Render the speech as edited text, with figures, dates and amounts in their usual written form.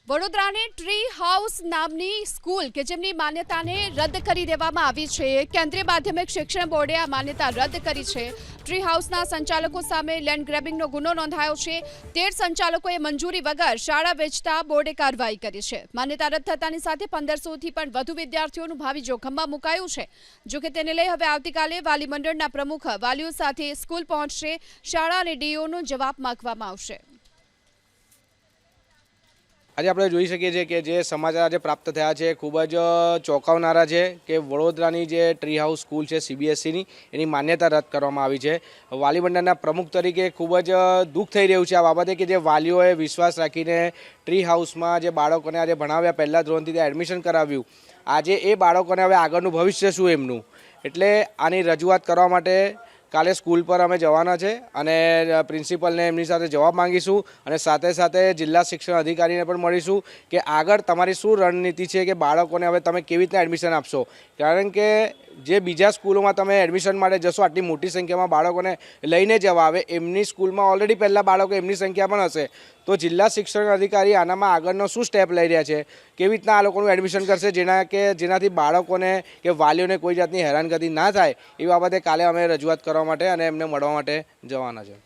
વડોદરાની tree house નામની school કે જેમની માન્યતાને રદ કરી દેવામાં આવી છે. કેન્દ્રીય માધ્યમિક શિક્ષણ બોર્ડે આ માન્યતા રદ કરી છે. ટ્રી હાઉસના સંચાલકો સામે લેન્ડ ગ્રેબિંગનો ગુનો નોંધાયો છે. 13 સંચાલકોએ મંજૂરી વગર શાળા વેચતા બોર્ડે કાર્યવાહી કરી છે. માન્યતા રદ થતાની સાથે 1500થી પણ વધુ વિદ્યાર્થીઓનું ભાવિ જોખમમાં મુકાયું છે. જોકે તેને લઈ હવે આવતીકાલે વાલી મંડળના પ્રમુખ વાલીઓ સાથે સ્કૂલ પહોંચશે. શાળા અને ડીઓનો જવાબ માંગવામાં આવશે. આજે આપણે જોઈ શકીએ છીએ કે જે સમાચાર આજે પ્રાપ્ત થયા છે ખૂબ જ ચોંકાવનારા છે કે વડોદરાની જે ટ્રી હાઉસ સ્કૂલ છે સીબીએસઈની એની માન્યતા રદ કરવામાં આવી છે. વાલી મંડળના પ્રમુખ તરીકે ખૂબ જ દુઃખ થઈ રહ્યું છે આ બાબતે કે જે વાલીઓએ વિશ્વાસ રાખીને ટ્રી હાઉસમાં જે બાળકોને આજે ભણાવ્યા પહેલા ધોરણથી ત્યાં એડમિશન કરાવ્યું, આજે એ બાળકોને હવે આગળનું ભવિષ્ય શું એમનું, એટલે આની રજૂઆત કરવા માટે કાલે સ્કૂલ પર અમે જવાના છે અને પ્રિન્સિપલને એમની સાથે જવાબ માંગીશું અને સાથે સાથે જિલ્લા શિક્ષણ અધિકારીને પણ મળીશું કે આગળ તમારી શું રણનીતિ છે કે બાળકોને હવે તમે કેવી રીતના એડમિશન આપશો. કારણ કે જે બીજા સ્કૂલોમાં તમે એડમિશન માટે જશો આટલી મોટી સંખ્યામાં બાળકોને લઈને જવા આવે, એમની સ્કૂલમાં ઓલરેડી પહેલાં બાળકો એમની સંખ્યા પણ હશે, તો જિલ્લા શિક્ષણ અધિકારી આનામાં આગળનો શું સ્ટેપ લઈ રહ્યા છે, કેવી રીતના આ લોકોનું એડમિશન કરશે જેનાથી બાળકોને કે વાલીઓને કોઈ જાતની હેરાનગતિ ના થાય એ બાબતે કાલે અમે રજૂઆત કરવા માટે અને એમને મળવા માટે જવાના છે.